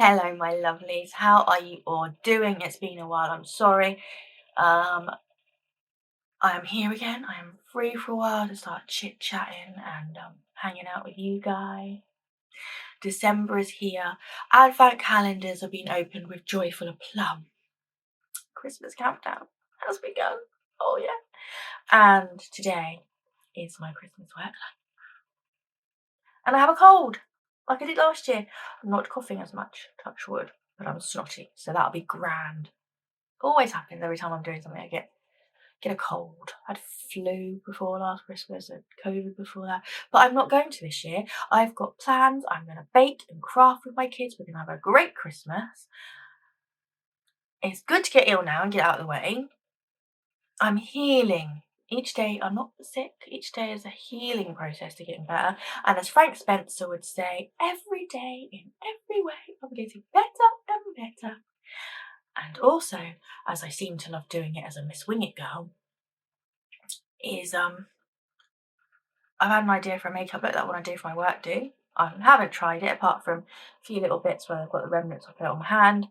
Hello, my lovelies. How are you all doing? It's been a while. I'm sorry. Um, I am here again. I am free for a while to start chit chatting and hanging out with you guys. December is here. Advent calendars are being opened with joyful aplomb. Christmas countdown has begun. Oh yeah. And today is my Christmas work. And I have a cold, like I did last year. I'm not coughing as much, touch wood, but I'm snotty, so that'll be grand. Always happens every time I'm doing something. I get a cold. I had flu before last Christmas and COVID before that. But I'm not going to this year. I've got plans. I'm going to bake and craft with my kids. We're going to have a great Christmas. It's good to get ill now and get out of the way. I'm healing. Each day I'm not sick. Each day is a healing process to getting better. And as Frank Spencer would say, every day in every way I'm getting better and better. And also, as I seem to love doing it as a Miss Wing It girl, is I've had an idea for a makeup look that I want to do for my work do. I haven't tried it apart from a few little bits where I've got the remnants of it on my hand.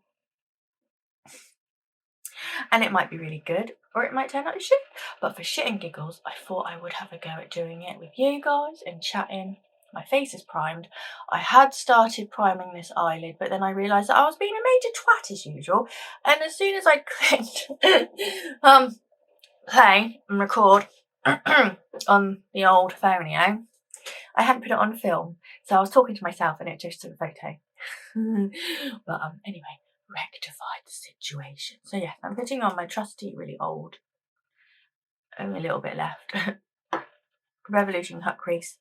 And it might be really good or it might turn out as shit. But for shit and giggles, I thought I would have a go at doing it with you guys and chatting. My face is primed. I had started priming this eyelid, but then I realised that I was being a major twat as usual. And as soon as I clicked play and record on the old phonio, I hadn't put it on film, so I was talking to myself and it just took a photo. But anyway, rectified the situation. So yeah, I'm putting on my trusty, really old, only a little bit left, Revolution cut crease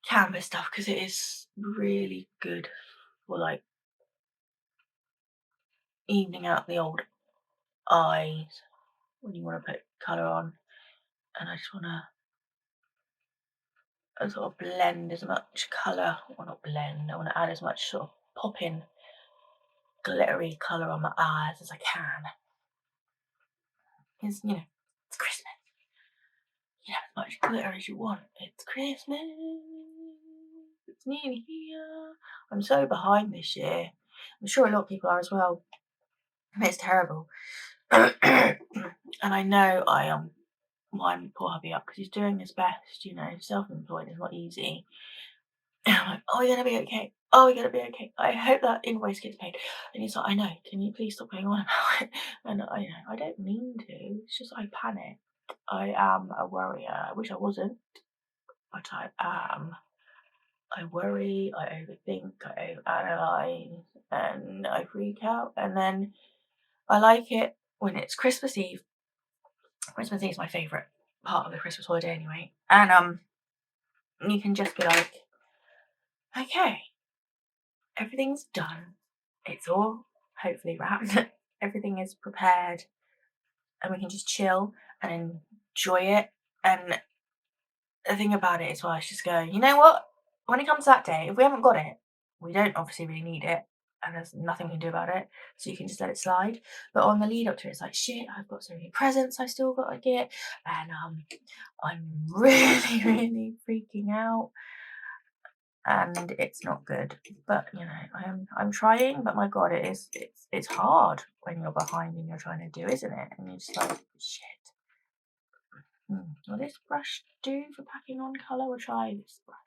canvas stuff because it is really good for like evening out the old eyes when you want to put colour on. And I just want to sort of blend as much colour, well not blend, I want to add as much sort of popping glittery colour on my eyes as I can. Because, it's Christmas. You have as much glitter as you want. It's Christmas. It's nearly here. I'm so behind this year. I'm sure a lot of people are as well. It's terrible. And I know I wind poor hubby up because he's doing his best, self-employed is not easy. And I'm like, oh, we're going to be okay. Oh, we're going to be okay. I hope that invoice gets paid. And he's like, I know. Can you please stop going on about it? And I don't mean to. It's just I panic. I am a worrier. I wish I wasn't, but I am. I worry, I overthink, I overanalyze, and I freak out. And then I like it when it's Christmas Eve. Christmas Eve is my favourite part of the Christmas holiday anyway. And you can just be like, okay, everything's done. It's all hopefully wrapped. Everything is prepared. And we can just chill and enjoy it. And the thing about it is, well, I just go, you know what? When it comes to that day, if we haven't got it, we don't obviously really need it. And there's nothing we can do about it. So you can just let it slide. But on the lead up to it, it's like, shit, I've got so many presents I still got to get. And I'm really, really freaking out. And it's not good. But I'm trying, but my God, it's hard when you're behind and you're trying to do, isn't it? And you're just like, shit. Will this brush do for packing on colour? We'll try this brush.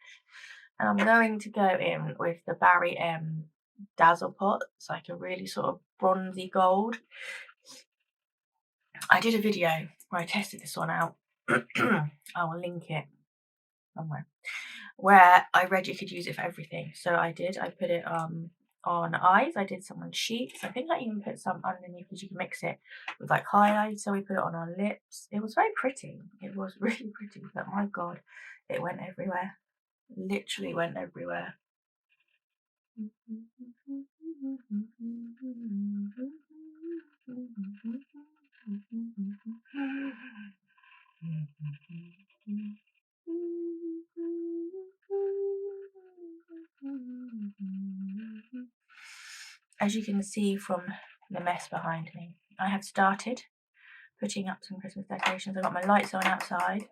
And I'm going to go in with the Barry M Dazzle Pot. It's like a really sort of bronzy gold. I did a video where I tested this one out. I will link it somewhere. Where I read you could use it for everything. So I did. I put it on eyes. I did some on cheeks. I think I even put some underneath because you can mix it with like highlights. So we put it on our lips. It was very pretty. It was really pretty. But my God, it went everywhere. Literally went everywhere. As you can see from the mess behind me, I have started putting up some Christmas decorations. I've got my lights on outside.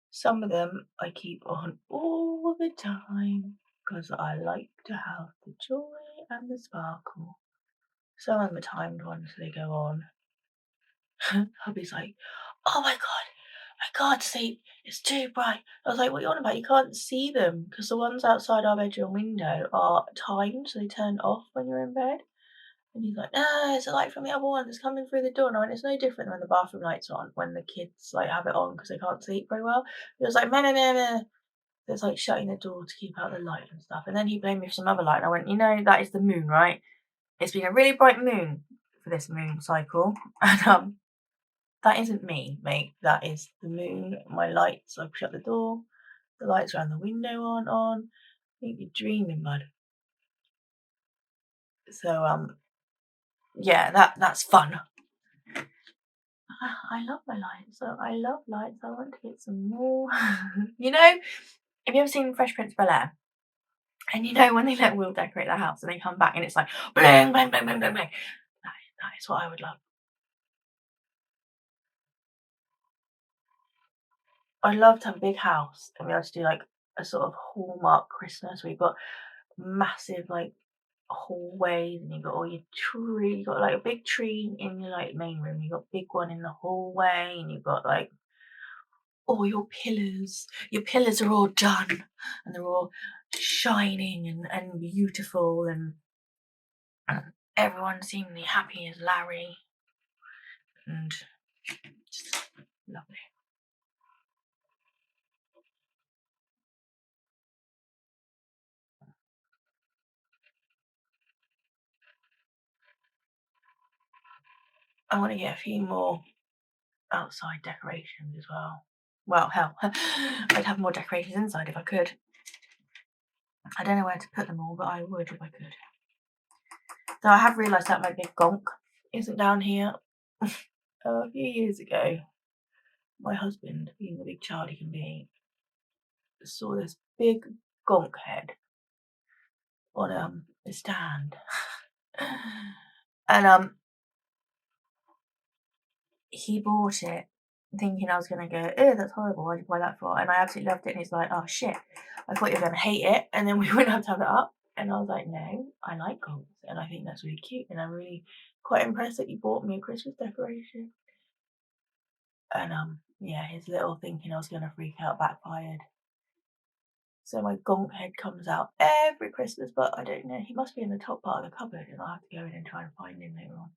Some of them I keep on all the time. because I like to have the joy and the sparkle. Some of them are timed ones, so they go on. Hubby's like, "Oh my god, I can't sleep. It's too bright." I was like, "What are you on about? You can't see them because the ones outside our bedroom window are timed, so they turn off when you're in bed." And he's like, "No, it's a light from the other one that's coming through the door." And I went, "It's no different when the bathroom light's on when the kids like have it on because they can't sleep very well." He was like, "No, no, no, no." There's like shutting the door to keep out the light and stuff. And then he blamed me for some other light. And I went, "You know, that is the moon, right? It's been a really bright moon for this moon cycle." And that isn't me, mate. That is the moon. My lights. I've shut the door. The lights around the window aren't on. I think you're dreaming, bud. So yeah, that's fun. I love my lights. So I love lights. I want to get some more. You know, have you ever seen Fresh Prince of Bel-Air? And you know when they let Will decorate their house and they come back and it's like bling, bling, bling, bling, bling, bling. That is what I would love. I'd love to have a big house and be able to do like a sort of Hallmark Christmas where you've got massive like hallways and you've got all your tree, you've got like a big tree in your like main room, you've got a big one in the hallway, and you've got like all your pillars. Your pillars are all done and they're all shining and beautiful and everyone seemingly happy as Larry and just lovely. I want to get a few more outside decorations as well. Well, hell, I'd have more decorations inside if I could. I don't know where to put them all, but I would if I could. Though I have realised that my big gonk isn't down here. A few years ago, my husband, being the big child he can be, saw this big gonk head on a stand. And he bought it thinking I was gonna go, "Oh, that's horrible, why'd you buy that for?" And I absolutely loved it, and he's like, "Oh shit, I thought you were gonna hate it, and then we wouldn't have to have it up." And I was like, "No, I like gonks, and I think that's really cute, and I'm really quite impressed that you bought me a Christmas decoration." And yeah, his little thinking I was gonna freak out backfired. So my gonk head comes out every Christmas, but I don't know. He must be in the top part of the cupboard, and I'll have to go in and try and find him later on.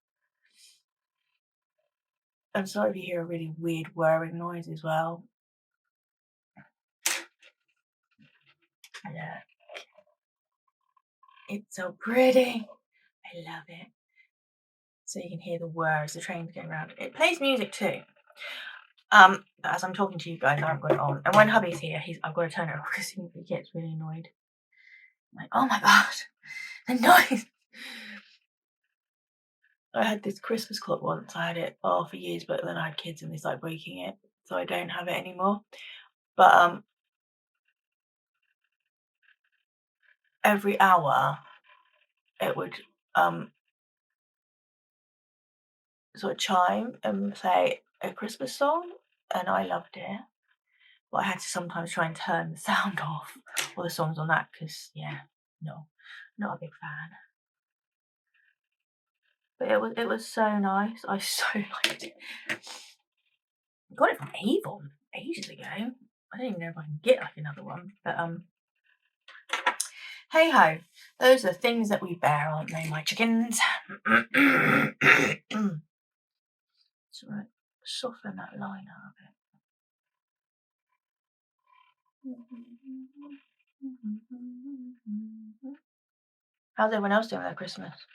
I'm sorry if you hear a really weird whirring noise as well. Yeah, it's so pretty. I love it. So you can hear the whir as the train's going around. It plays music too. As I'm talking to you guys, I haven't got it on. And when hubby's here, I've got to turn it off because he gets really annoyed. I'm like, oh my god, the noise. I had this Christmas clock once. I had it for years, but then I had kids and they started breaking it, so I don't have it anymore. But every hour it would sort of chime and say a Christmas song, and I loved it. But I had to sometimes try and turn the sound off or the songs on that because yeah, no, not a big fan. But it was so nice. I so liked it. Got it from Avon ages ago. I don't even know if I can get like another one. But hey ho, those are things that we bear, aren't they, my chickens? It's right. Soften that line out a bit. How's everyone else doing their Christmas?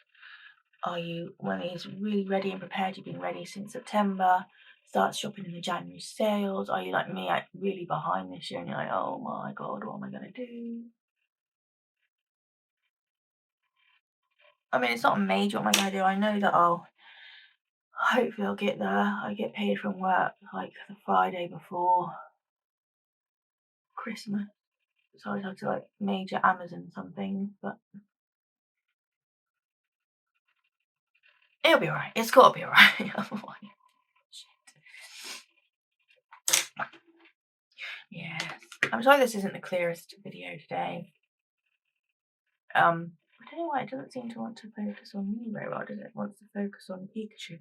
Are you one of these really ready and prepared? You've been ready since September. Start shopping in the January sales. Are you like me, like really behind this year, and you're like, oh my god, what am I gonna do? I mean, it's not major. What am I gonna do? I know that hopefully I'll get there. I get paid from work like the Friday before Christmas, so I'd have to like major Amazon something, but it'll be alright. It's gotta be alright. Yes. I'm sorry this isn't the clearest video today. I don't know why it doesn't seem to want to focus on me very well, does it? It wants to focus on Pikachu.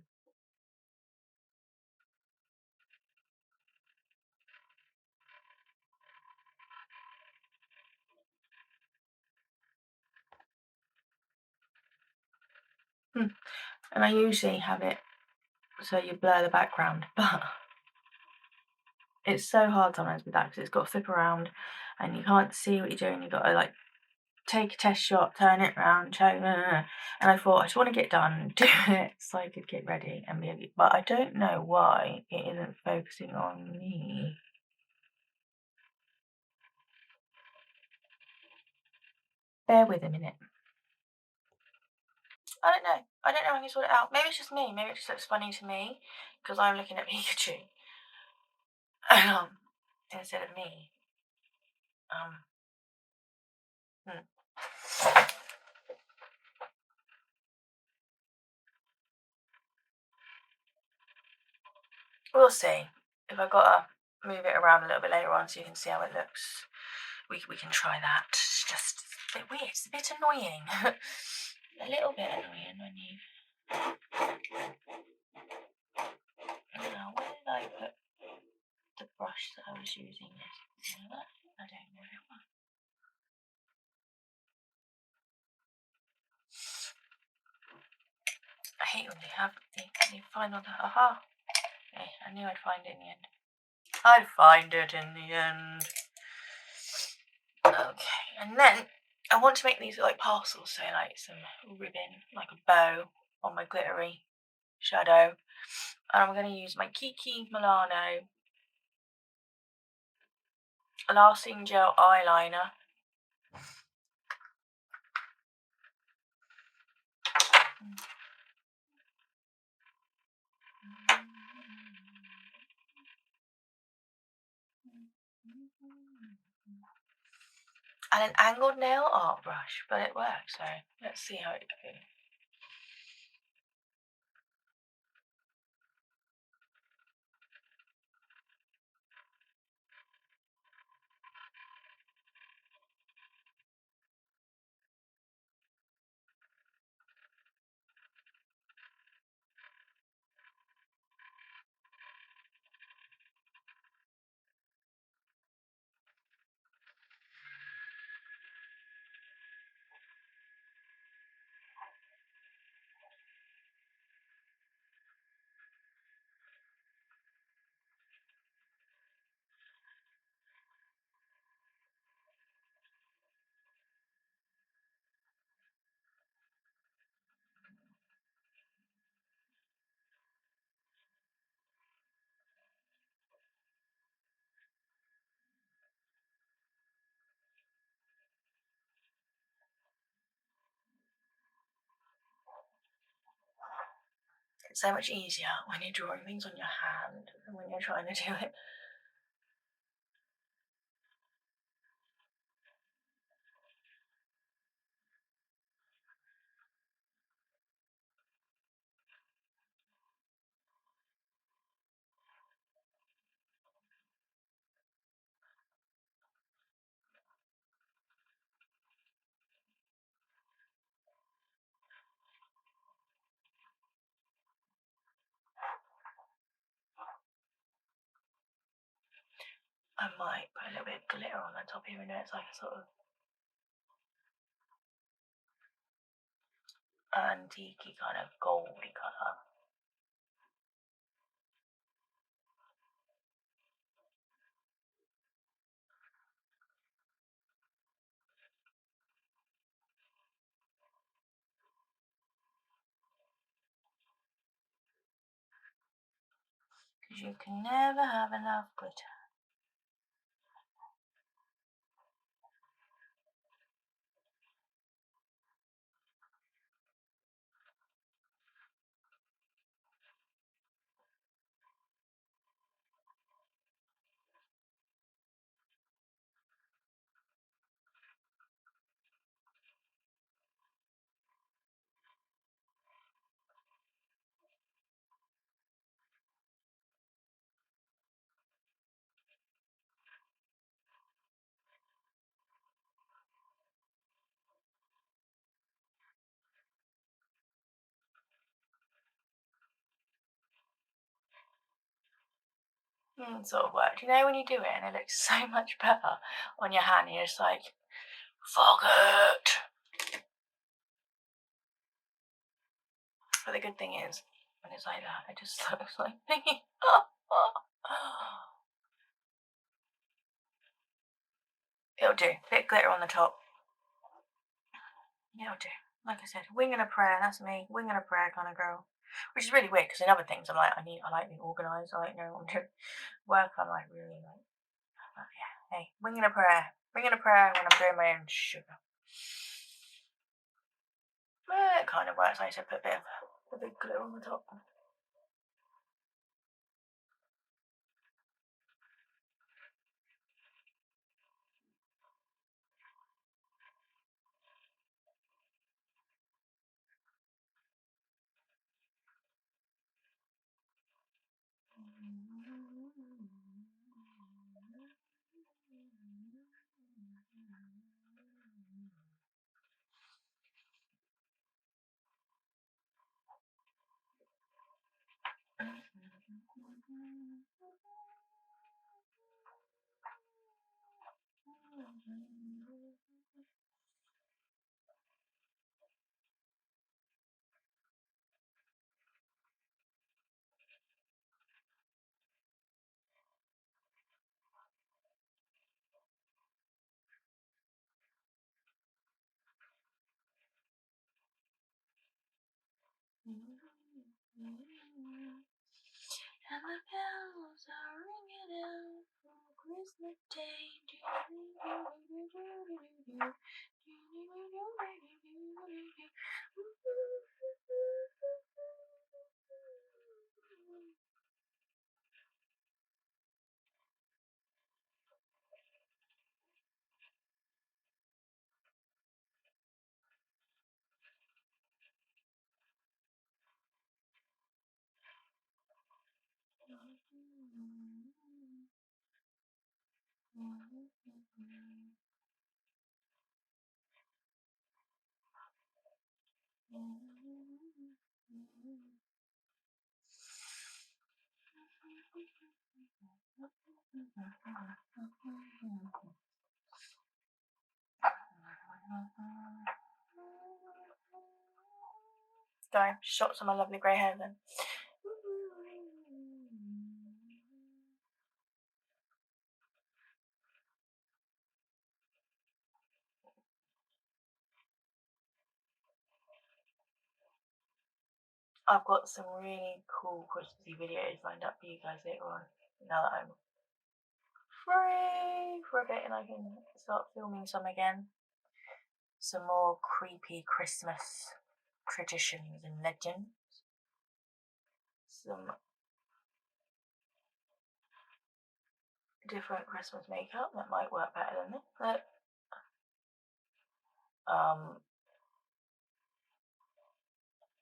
And I usually have it so you blur the background, but it's so hard sometimes with that because it's got to flip around and you can't see what you're doing. You've got to like take a test shot, turn it around, and I thought I just want to get done, do it so I could get ready and be. But I don't know why it isn't focusing on me. Bear with a minute. I don't know. I don't know how I can sort it out. Maybe it's just me. Maybe it just looks funny to me because I'm looking at Pikachu instead of me. Hmm. We'll see. If I've got to move it around a little bit later on so you can see how it looks, we can try that. It's just a bit weird. It's a bit annoying. A little bit annoying when you. Now, where did I put the brush that I was using? I don't know. I hate when they find all the. Aha! Okay, I knew I'd find it in the end. I'd find it in the end. Okay, and then I want to make these like parcels, so like some ribbon, like a bow on my glittery shadow. And I'm going to use my Kiki Milano Lasting Gel Eyeliner. And an angled nail art brush, but it works, so let's see how it goes. It's so much easier when you're drawing things on your hand than when you're trying to do it. I might put a little bit of glitter on the top, even though it's like a sort of antique kind of goldy colour. Because you can never have enough glitter. sort of worked. You know when you do it and it looks so much better on your hand, you're just like, fuck it. But the good thing is, when it's like that, it just looks like me. It'll do. Bit glitter on the top. It'll do. Like I said, wing and a prayer. That's me. Wing and a prayer kind of girl. Which is really weird because in other things I'm like, I like being organised. I like know what I'm doing. Work, I'm like really like, but yeah. Hey, wing and a prayer. Wing and a prayer when I'm doing my own sugar. It kind of works. I used to put a bit of a big glitter on the top. And the bells are ringing out for Christmas Day. Sorry, shots on my lovely grey hair then. I've got some really cool Christmassy videos lined up for you guys later on. Now that I'm free for a bit and I can start filming some again. Some more creepy Christmas traditions and legends. Some different Christmas makeup that might work better than this. But,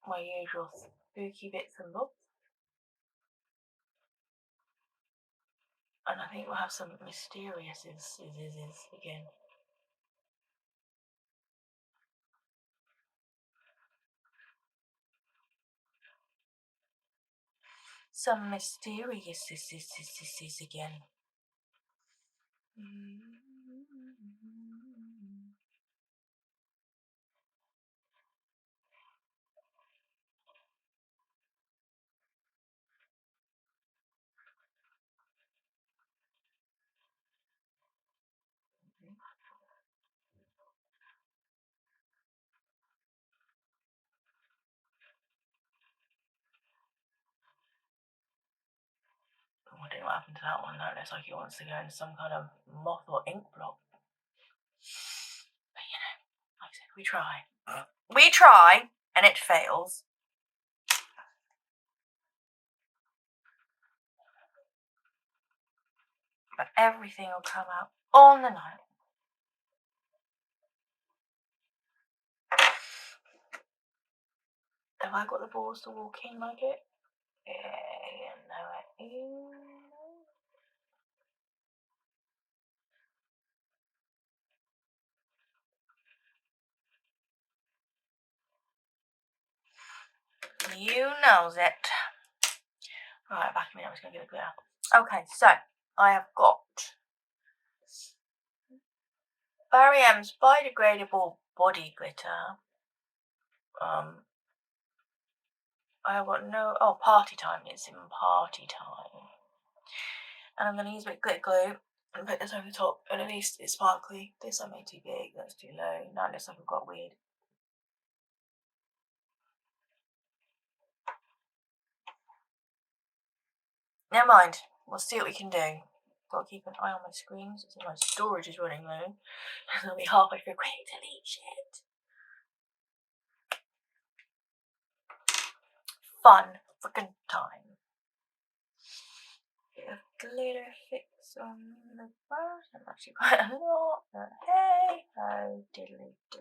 my usual spooky bits and bobs. And I think we'll have some mysterious again. Some mysterious again. I don't know what happened to that one. That looks like it wants to go into some kind of moth or ink block. But like I said, we try. We try, and it fails. But everything will come out on the night. Have I got the balls to walk in like it? Yeah, no, you knows it. Right, back a minute, I'm just going to get a glitter. Okay, so I have got Barry M's biodegradable body glitter. I've got party time. It's in party time. And I'm going to use a bit of glitter glue and put this over the top, and at least it's sparkly. This I made too big, that's too low. Now it looks like I've got weird. Never mind, we'll see what we can do. Got to keep an eye on my screens, so my storage is running low. I'll be halfway through. Quick, delete shit. Fun freaking time. Bit of glitter fix on the brush. I'm actually quite a lot, but hey, oh diddly do.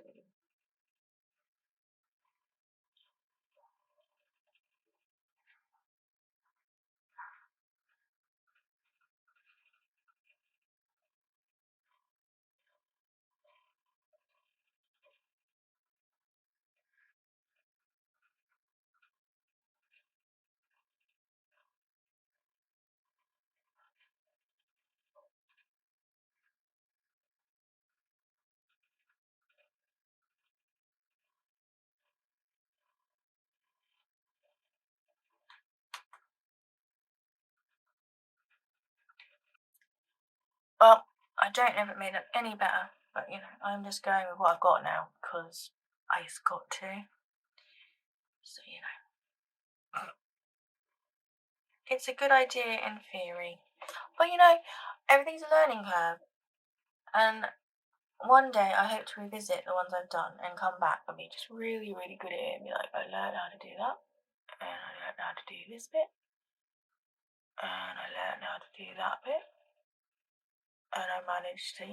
Well, I don't know if it made it any better, but I'm just going with what I've got now because I've got to. So, it's a good idea in theory, but everything's a learning curve. And one day I hope to revisit the ones I've done and come back and be just really, really good at it and be like, I learned how to do that, and I learned how to do this bit, and I learned how to do that bit, and I managed to,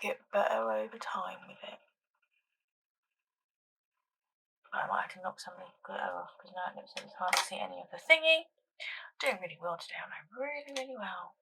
get better over time with it. I might have to knock some of the glitter off because now it looks like it's hard to see any of the thingy. Doing really well today, I'm really, really well.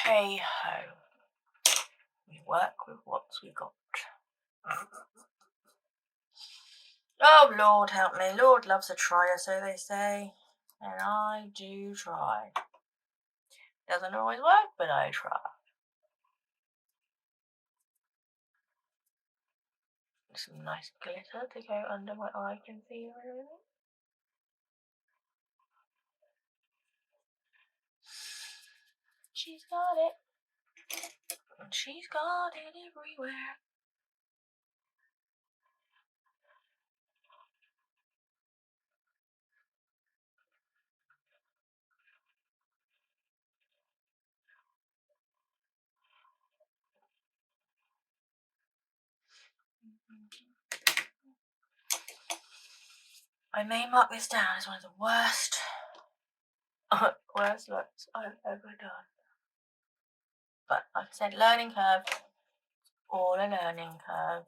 Hey ho. We work with what we got. Oh, Lord help me. Lord loves a trier, so they say. And I do try. Doesn't always work, but I try. Some nice glitter to go under my eye concealer. She's got it. And she's got it everywhere. I may mark this down as one of the worst looks I've ever done. But like I said, learning curve. All a learning curve.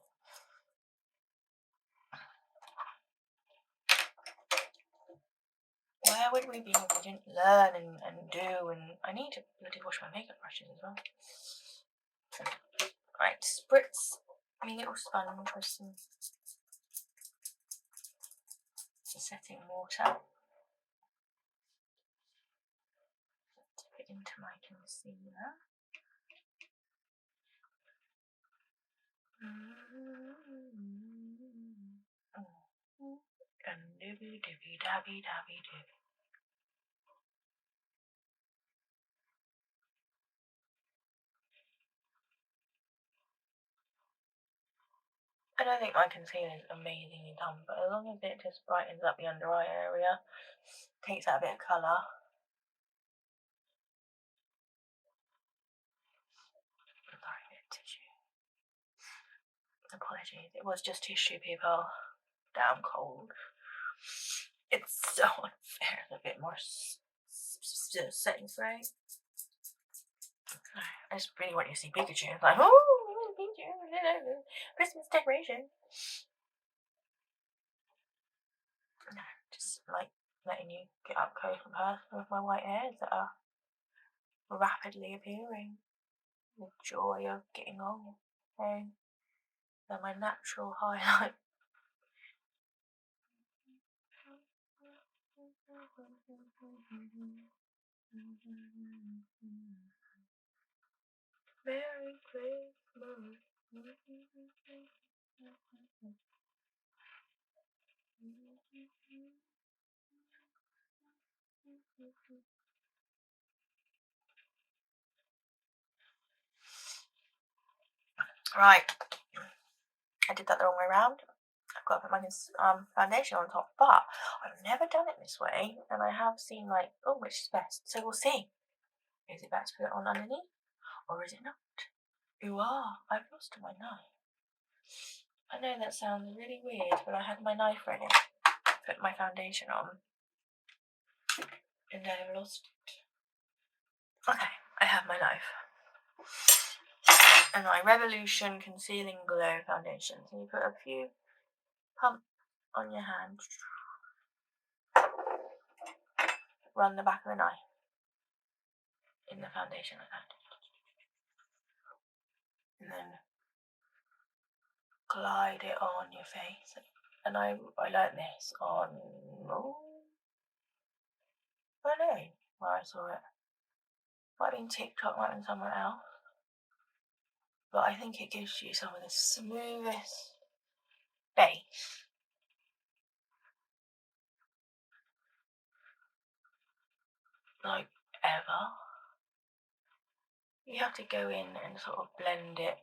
Where would we be if we didn't learn and do? And I need to bloody wash my makeup brushes as well. Right, spritz my little sponge with some setting water. Dip it into my concealer. And dibby dibby dabby dabby dibby. I don't think my concealer is amazingly done, but as long as it just brightens up the under eye area, takes out a bit of colour. Sorry, a bit of tissue. Apologies, it was just tissue, people. Damn cold. It's so unfair. A bit more setting spray. I just really want you to see Pikachu. It's like, oh, Pikachu, Christmas decoration. No, just like letting you get up close and personal with my white hairs that are rapidly appearing. The joy of getting on. And they're my natural highlight. Merry Christmas. Right, I did that the wrong way around. I've got to put my foundation on top, but I've never done it this way, and I have seen like, oh, which is best. So we'll see. Is it best to put it on underneath, or is it not? I've lost my knife. I know that sounds really weird, but I had my knife ready. Put my foundation on, and I've lost it. Okay, I have my knife. And my Revolution Concealing Glow Foundation. So you put a few pumps on your hand. Run the back of the knife in the foundation like that. And then glide it on your face. And I learnt this on, I don't know where I saw it. Might have been TikTok, might have been somewhere else. But I think it gives you some of the smoothest base like ever. You have to go in and sort of blend it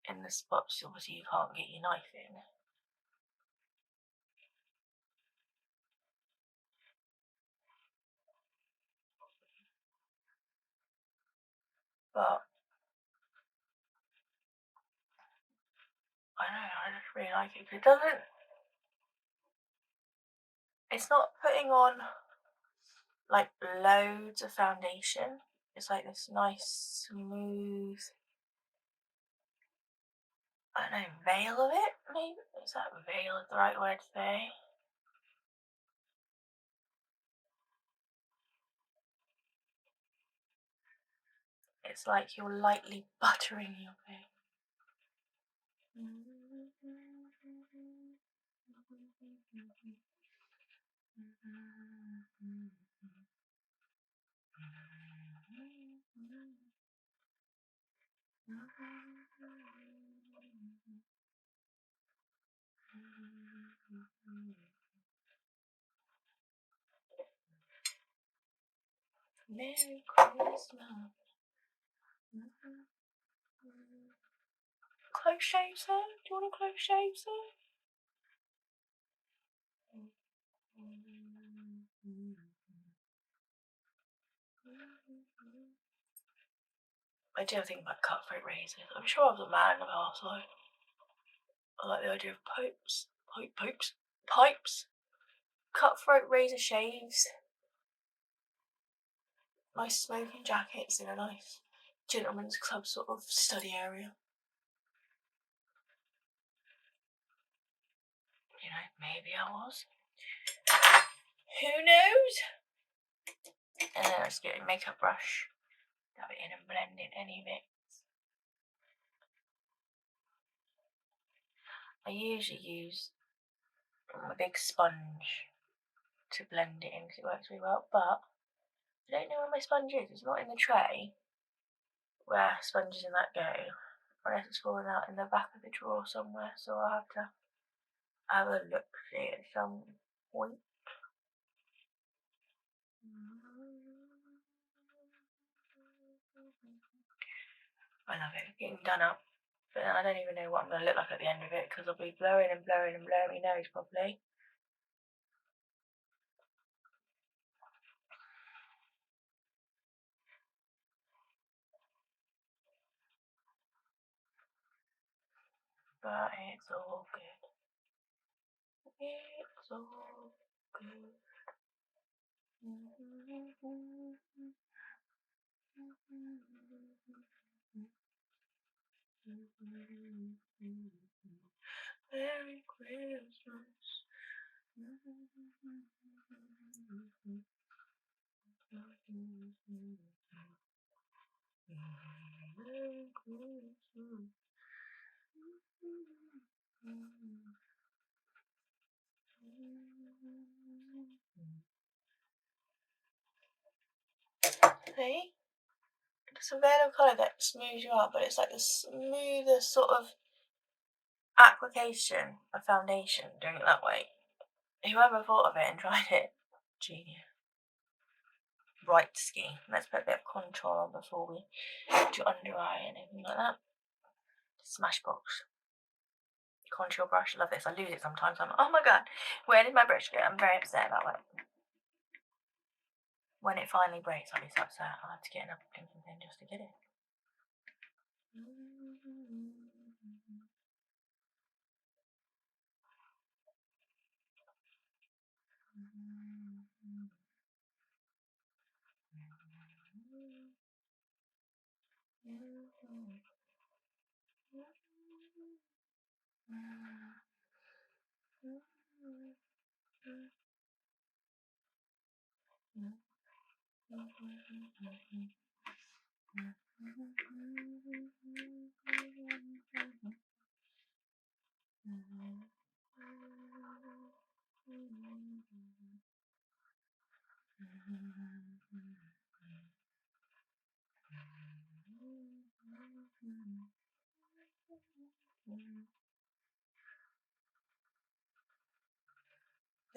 in the spots obviously you can't get your knife in. But I don't know, I just really like it because it's not putting on like loads of foundation. It's like this nice smooth, I don't know, veil of it, maybe? Is that veil the right word to say? It's like you're lightly buttering your face. Merry Christmas. Close shave, sir? Do you want a close shave, sir? I do think about cutthroat razors. I'm sure I was a man in the past, so I like the idea of pipes, cutthroat razor shaves, nice smoking jackets in a nice gentleman's club sort of study area. You know, maybe I was. Who knows? And then I just get a makeup brush, dab it in and blend in any bits. I usually use a big sponge to blend it in because it works really well, but I don't know where my sponge is. It's not in the tray where sponges in that go, unless it's fallen out in the back of the drawer somewhere, so I'll have to have a look see at some point. I love it, getting done up, but I don't even know what I'm going to look like at the end of it because I'll be blowing my nose probably. But it's all good. It's all good. Merry Christmas. Merry Christmas. See? It's a veil of colour that smooths you out, but it's like the smoothest sort of application of foundation, doing it that way. Whoever thought of it and tried it, genius. Bright scheme. Let's put a bit of contour on before we do under eye and anything like that. Smashbox. Contour brush. I love this. I lose it sometimes. I'm like, oh my god, where did my brush go? I'm very upset about it. When it finally breaks, I'll be so upset. I'll have to get another blinking thing just to get it.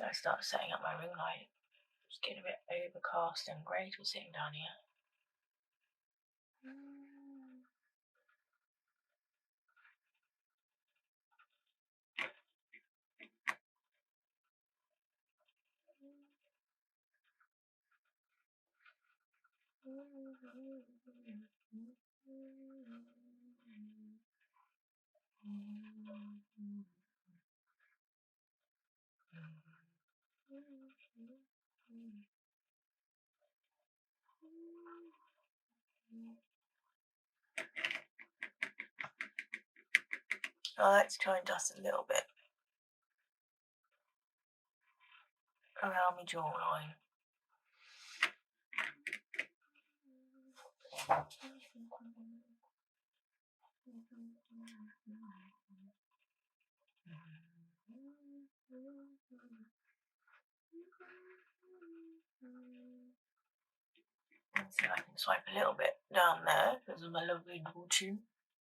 I start setting up my ring light. It's getting a bit overcast and grey to sitting down here. I like to try and dust a little bit around my jawline. See if I can swipe a little bit down there because of my lovely double chin.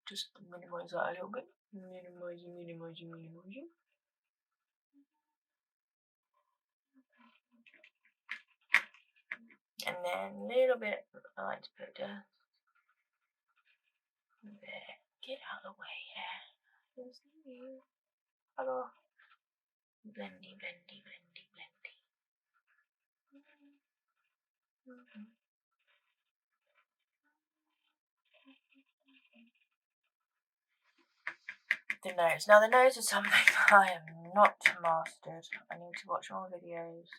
Just minimise that a little bit. Minimising. And then a little bit, I like to put dust there. Get out of the way, yeah. Hello. Blendy. The nose. Now the nose is something I have not mastered. I need to watch more videos.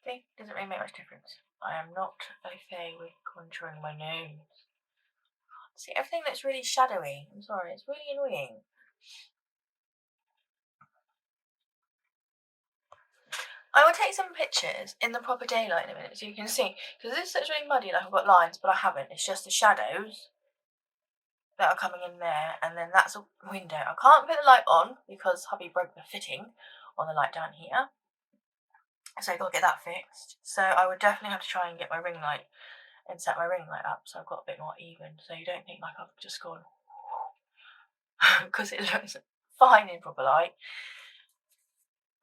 See, doesn't really make much difference. I am not okay with contouring my nose. See, everything looks really shadowy. I'm sorry, it's really annoying. I will take some pictures in the proper daylight in a minute so you can see. Because this looks really muddy, like I've got lines, but I haven't. It's just the shadows that are coming in there, and then that's a window. I can't put the light on because hubby broke the fitting on the light down here, so I got to get that fixed. So I would definitely have to try and get my ring light and set my ring light up so I've got a bit more even, so you don't think like I've just gone because it looks fine in proper light.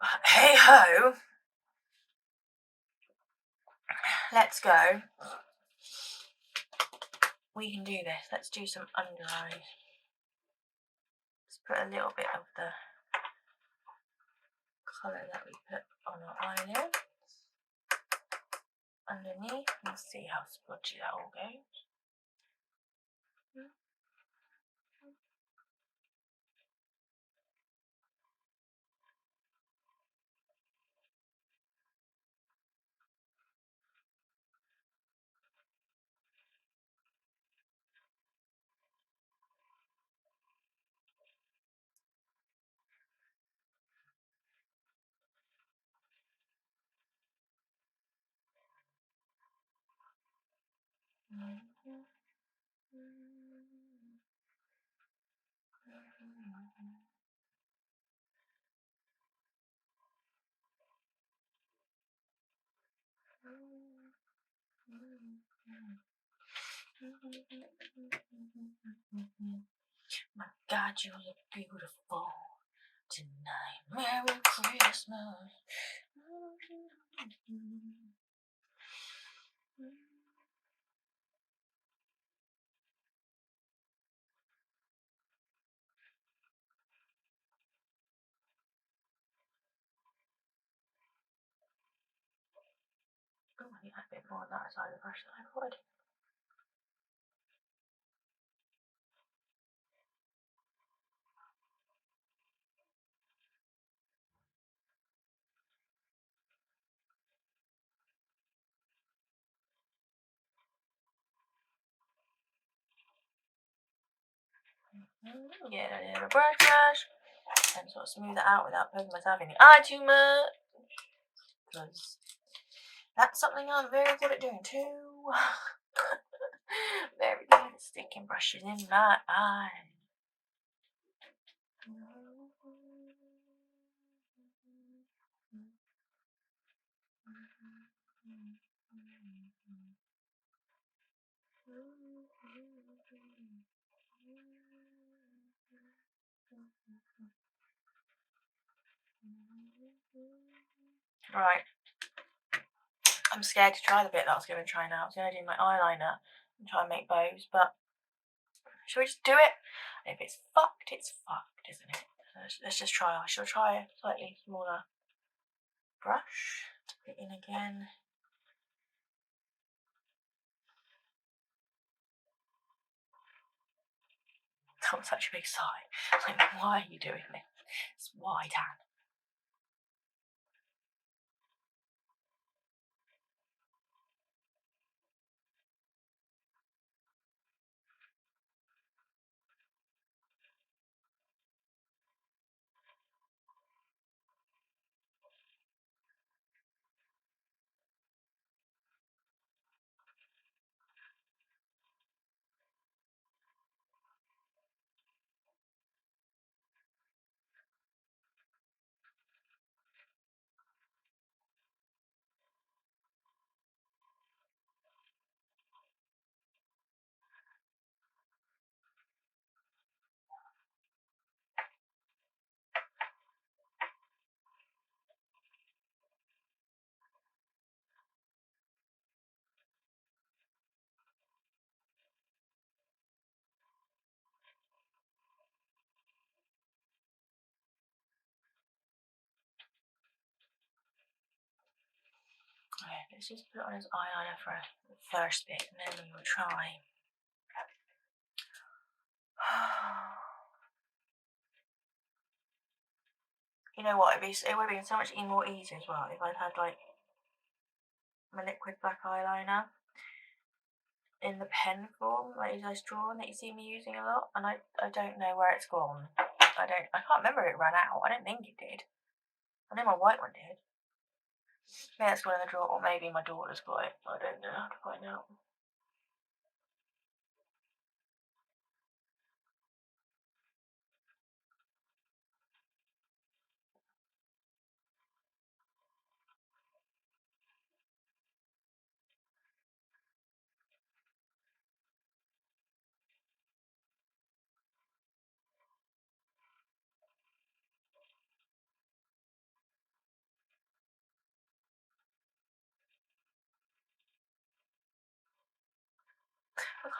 But hey ho, let's go. We can do this. Let's do some under eyes. Let's put a little bit of the colour that we put on our eyelids underneath and see how splodgy that all goes. My God, you look beautiful tonight. Merry Christmas. Oh, I need a bit more on that side of the brush than I would. Get a little brush and sort of smooth it out without poking myself in the eye too much. Because that's something I'm very good at doing too. Very good at sticking brushes in my eye. Right. I'm scared to try the bit that I was going to try now. I was going to do my eyeliner and try and make bows, but should we just do it? And if it's fucked, isn't it? Let's just try. I shall try a slightly smaller brush. Put it in again. That was such a big sigh. Like, why are you doing this? It's white tan. Okay, let's just put it on his eyeliner for the first bit, and then we will try. You know what? It would have been so much more easier as well if I'd had like my liquid black eyeliner in the pen form, like those drawing that you see me using a lot, and I don't know where it's gone. I can't remember if it ran out. I don't think it did. I know my white one did. Maybe that's gone in the drawer, or maybe my daughter's got it. I don't know. I have to find out.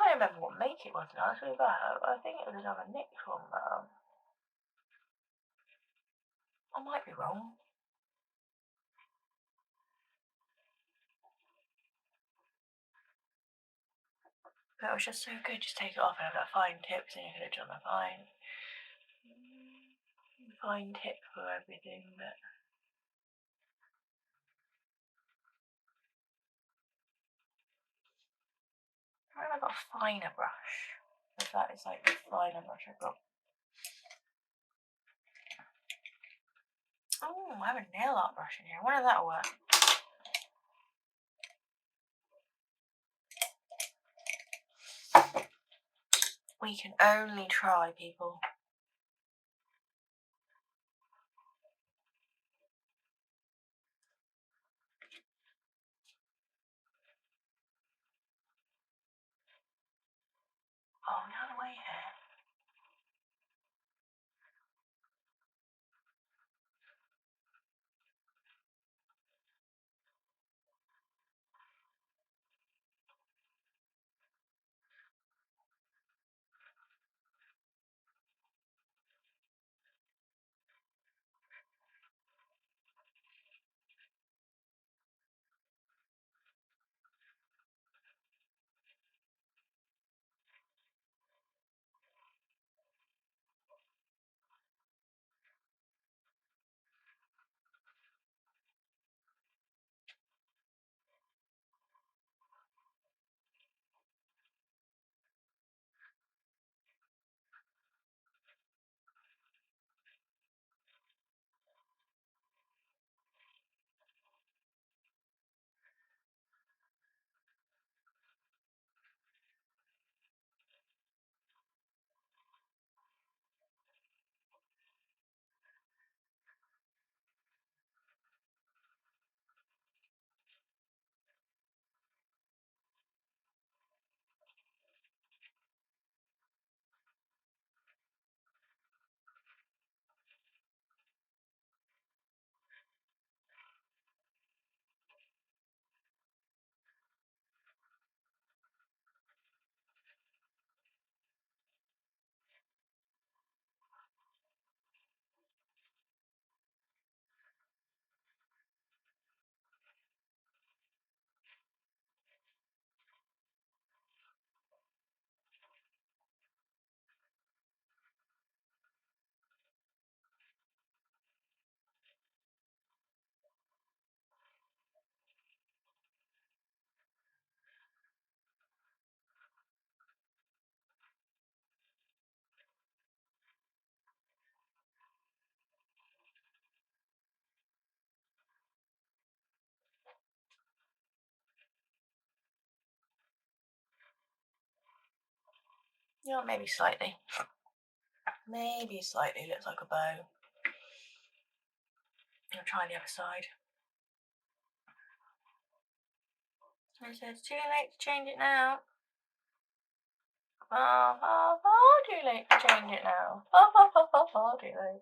can't remember what make it was now. It's really bad. I think it was another Nick one, but I might be wrong. But it was just so good. Just take it off and have that fine tip, so you could have done a fine tip for everything. But I remember I got a finer brush. If that is like the finer brush I've got. Oh, I have a nail art brush in here. I wonder if that'll work. We can only try, people. Oh, the other way here. Yeah, maybe slightly. Maybe slightly. Looks like a bow. I'll try the other side. I said, it's too late to change it now. Far too late to change it now. Far too late.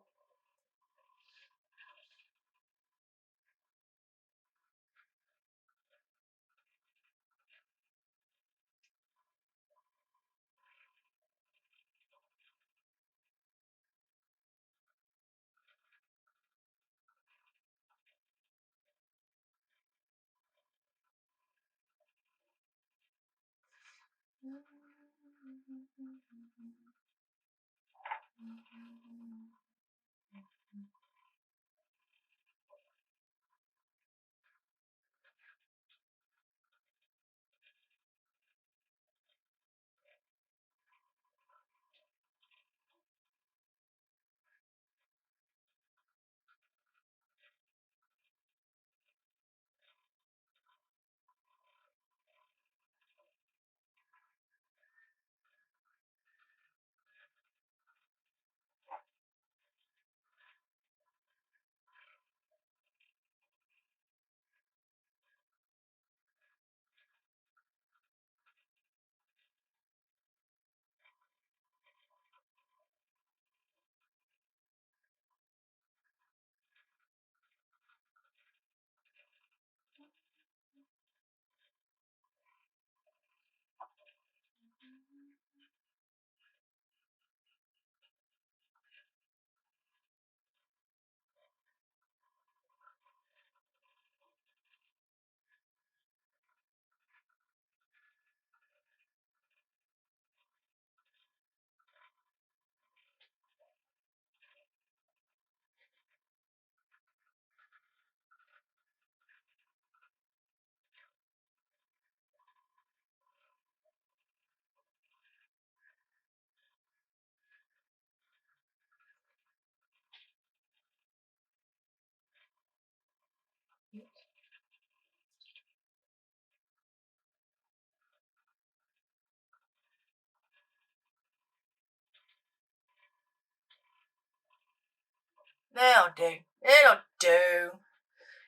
They'll do. It'll do.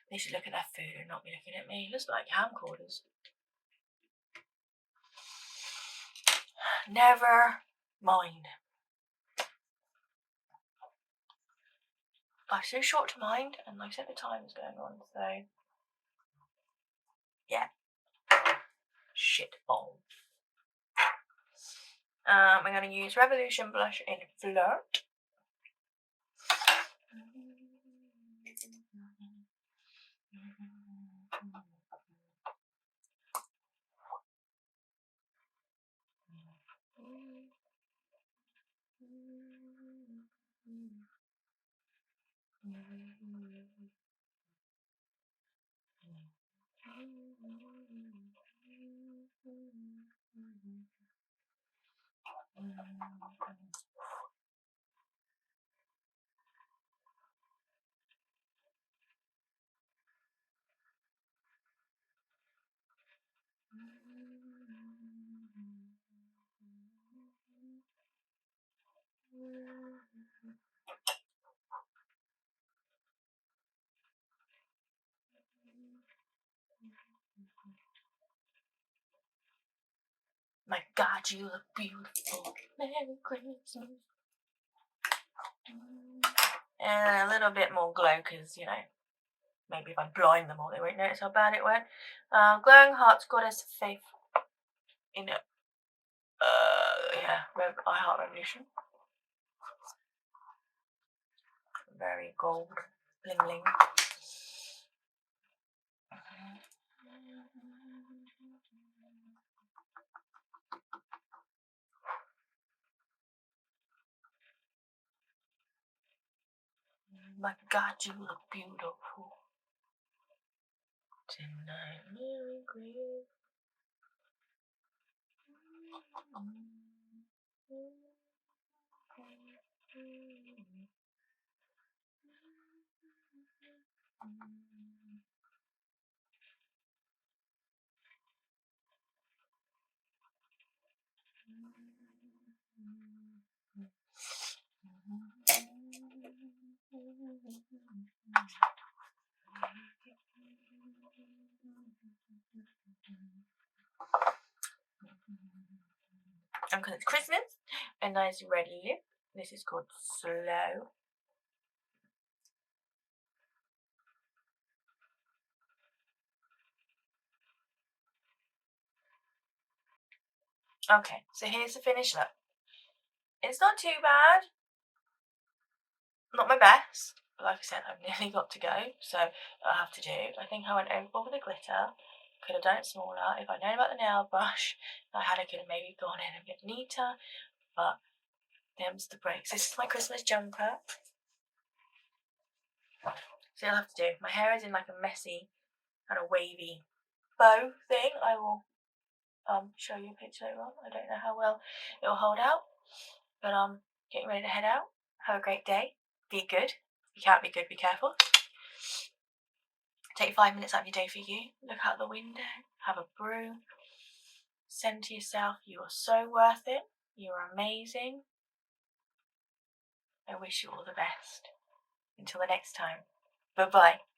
They should look at their food and not be looking at me. It looks like camcorders. Never mind. Life's so short to mind, and like I said, the time is going on, so yeah. Shit ball. We're going to use Revolution Blush in Flirt. My God, you look beautiful. Merry Christmas. And a little bit more glow, because, you know, maybe if I blind them all, they won't notice how bad it went. Glowing Hearts, Goddess of Faith. In it. I Heart Revolution. Very gold. Bling bling. My God, you look beautiful tonight. Merry Christmas. And because it's Christmas, a nice red lip. This is called Slow. Okay, so here's the finished look. It's not too bad. Not my best, but like I said, I've nearly got to go, so I have to do. I think I went overboard with the glitter. Could have done it smaller. If I'd known about the nail brush I could have maybe gone in a bit neater, but them's the breaks. This is my Christmas jumper. So you'll have to do. My hair is in like a messy kind of wavy bow thing. I will show you a picture later on. I don't know how well it will hold out, but getting ready to head out. Have a great day. Be good. If you can't be good, be careful. Take 5 minutes out of your day for you. Look out the window. Have a brew. Send to yourself, you are so worth it. You are amazing. I wish you all the best. Until the next time. Bye-bye.